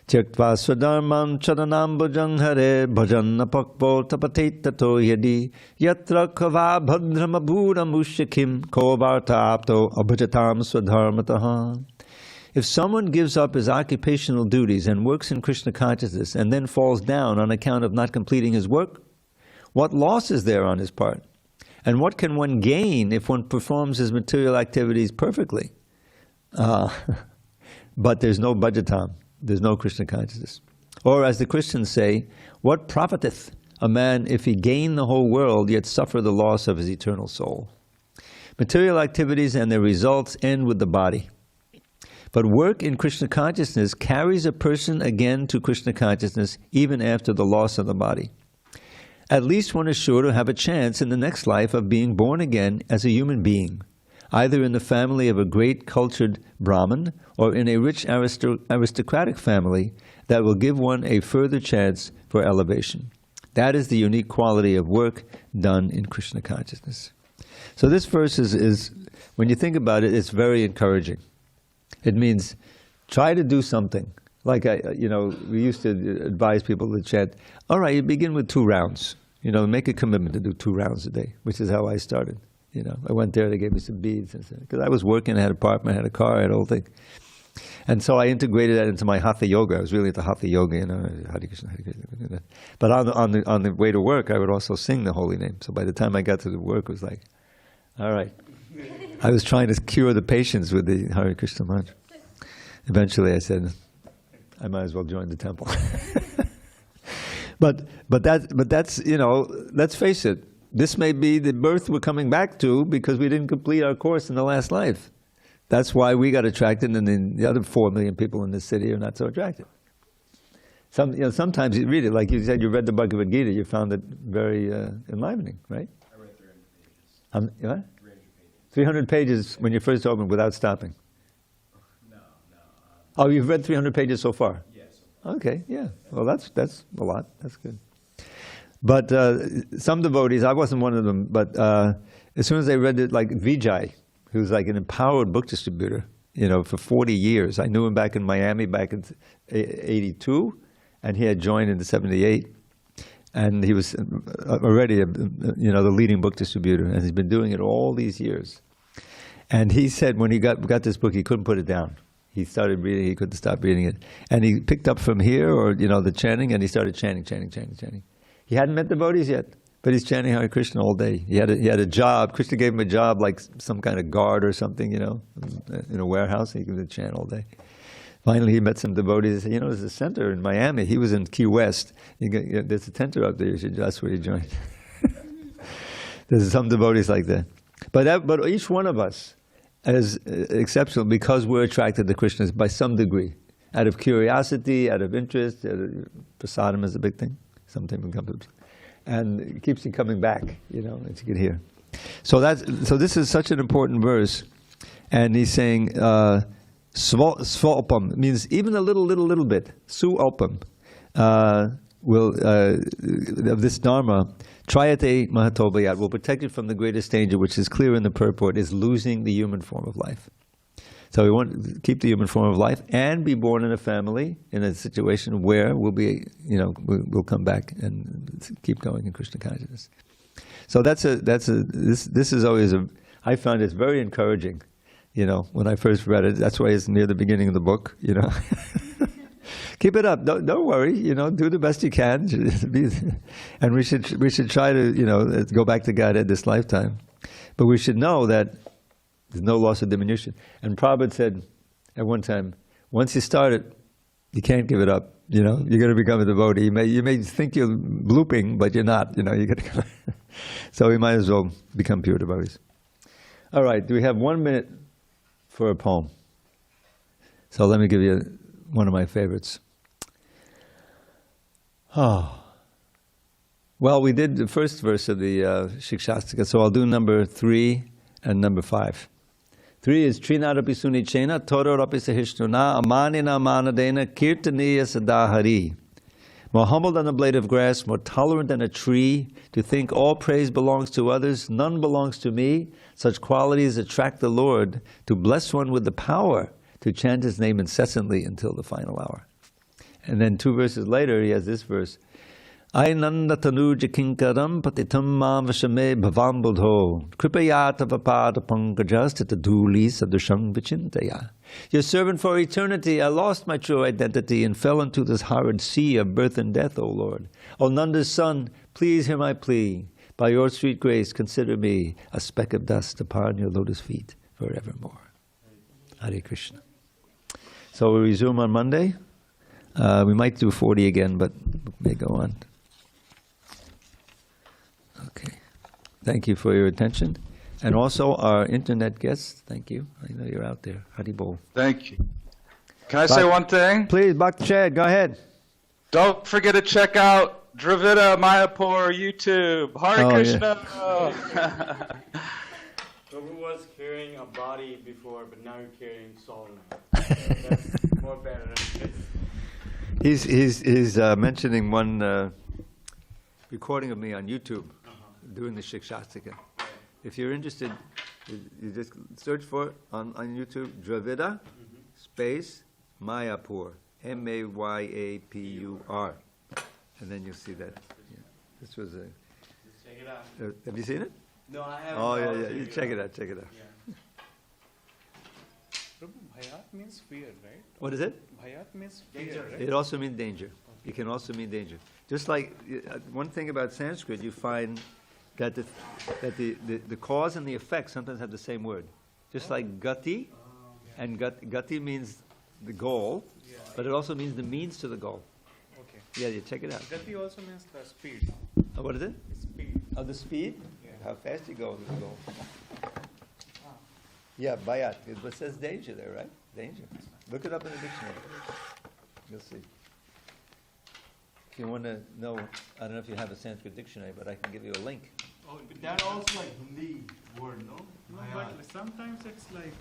Tyaktva swadharmam charanam bhajang hare bhajan apakpo tapate tato yadi yatra kava bhadram abhuram ushyakim ko varta apto abhajatam swadharmataha. If someone gives up his occupational duties and works in Krishna consciousness and then falls down on account of not completing his work, what loss is there on his part? And what can one gain if one performs his material activities perfectly? But there's no bhajatam. There's no Krishna consciousness. Or as the Christians say, what profiteth a man if he gain the whole world yet suffer the loss of his eternal soul? Material activities and their results end with the body. But work in Krishna consciousness carries a person again to Krishna consciousness even after the loss of the body. At least one is sure to have a chance in the next life of being born again as a human being, either in the family of a great cultured brāhmaṇa or in a rich aristocratic family that will give one a further chance for elevation. That is the unique quality of work done in Krishna consciousness. So this verse is when you think about it, it's very encouraging. It means try to do something. Like, we used to advise people to chant, all right, you begin with 2 rounds. Make a commitment to do 2 rounds a day, which is how I started. I went there, they gave me some beads, because I was working, I had an apartment, I had a car, I had a whole thing. And so I integrated that into my Hatha Yoga. I was really into Hatha Yoga, Hare Krishna, Hare Krishna. But on the way to work, I would also sing the holy name. So by the time I got to the work, it was like, all right. I was trying to cure the patients with the Hare Krishna mantra. Eventually I said, I might as well join the temple. but that's, let's face it, this may be the birth we're coming back to because we didn't complete our course in the last life. That's why we got attracted and the other 4 million people in this city are not so attracted. Sometimes you read it, like you said, you read the Bhagavad Gita, you found it very enlivening, right? I read 300 pages. What? 300 pages. 300 pages when you first opened without stopping. No. Oh, you've read 300 pages so far? Yes. Okay, yeah. Well, that's a lot. That's good. But some devotees, I wasn't one of them, but as soon as they read it, like Vijay, who's like an empowered book distributor, for 40 years. I knew him back in Miami back in 82, and he had joined in 78. And he was already, the leading book distributor, and he's been doing it all these years. And he said when he got this book, he couldn't put it down. He started reading, he couldn't stop reading it. And he picked up from here, or, the chanting, and he started chanting. He hadn't met devotees yet, but he's chanting Hare Krishna all day. He had a job. Krishna gave him a job like some kind of guard or something, in a warehouse. He could chant all day. Finally, he met some devotees. He said, there's a center in Miami. He was in Key West. There's a center up there. That's where he joined. There's some devotees like that. But each one of us is exceptional because we're attracted to Krishna by some degree. Out of curiosity, out of interest. Prasadam is a big thing. Sometimes it comes, and it keeps you coming back, as you can hear. So this is such an important verse, And he's saying, svapam means even a little bit. Sualpam of this dharma, trayate mahatobayat, will protect you from the greatest danger, which is clear in the purport, is losing the human form of life. So we want to keep the human form of life and be born in a family, in a situation where we'll be, we'll come back and keep going in Krishna consciousness. So this is always I found it very encouraging, when I first read it. That's why it's near the beginning of the book, Keep it up. Don't worry, do the best you can. And we should try to, go back to God at this lifetime. But we should know that there's no loss or diminution. And Prabhupada said at one time, once you start it, you can't give it up. You're going to become a devotee. You may think you're blooping, but you're not. You got to. So we might as well become pure devotees. All right. Do we have 1 minute for a poem? So let me give you one of my favorites. Oh. Well, we did the first verse of the Shikshastika, so I'll do number 3 and number 5. 3 is Trinadapi Sunichena, Tororapi Sahishnuna, Amanina Manadena, Kirtaniya Sadahari. More humble than a blade of grass, more tolerant than a tree, to think all praise belongs to others, none belongs to me. Such qualities attract the Lord to bless one with the power to chant His name incessantly until the final hour. And then 2 verses later, he has this verse. Ainanda tanuja kinkaram patitam mam vashame bhavam budho kripayata vapada pankajastita dhuli sadusham vichintaya. Your servant for eternity, I lost my true identity and fell into this horrid sea of birth and death, O Lord. O Nanda's son, please hear my plea. By your sweet grace, consider me a speck of dust upon your lotus feet forevermore. Hare Krishna. So we'll resume on Monday. We might do 40 again, but we may go on. Okay. Thank you for your attention. And also our internet guests, thank you. I know you're out there. Haribol. Thank you. Can I say one thing? Please, Bhakti Chad, go ahead. Don't forget to check out Dravida Mayapur YouTube. Hare Krishna. Yeah. Prabhu was carrying a body before, but now you're carrying soul now. That's more better than this. He's mentioning one recording of me on YouTube doing the Shikshastika. If you're interested, you just search for it on YouTube, Dravida space Mayapur, Mayapur, and then you'll see that. Yeah. This was a. Check it out. Have you seen it? No, I haven't. Oh yeah. You check it out. Yeah. Prabhu, bhayat means fear, right? What is it? Bhayat means Danger. fear, right? It also means danger. It can also mean danger. Just like one thing about Sanskrit, you find that the cause and the effect sometimes have the same word. Just like gati, and gati means the goal, but it also means the means to the goal. Okay. Yeah, you check it out. Gati also means the speed. What is it? Speed. Oh, the speed? Yeah. How fast you go to the goal. Yeah, bayat. It says danger there, right? Danger. Look it up in the dictionary. You'll see. If you want to know, I don't know if you have a Sanskrit dictionary, but I can give you a link. Oh, that also like Hindi word, no? No, but sometimes it's like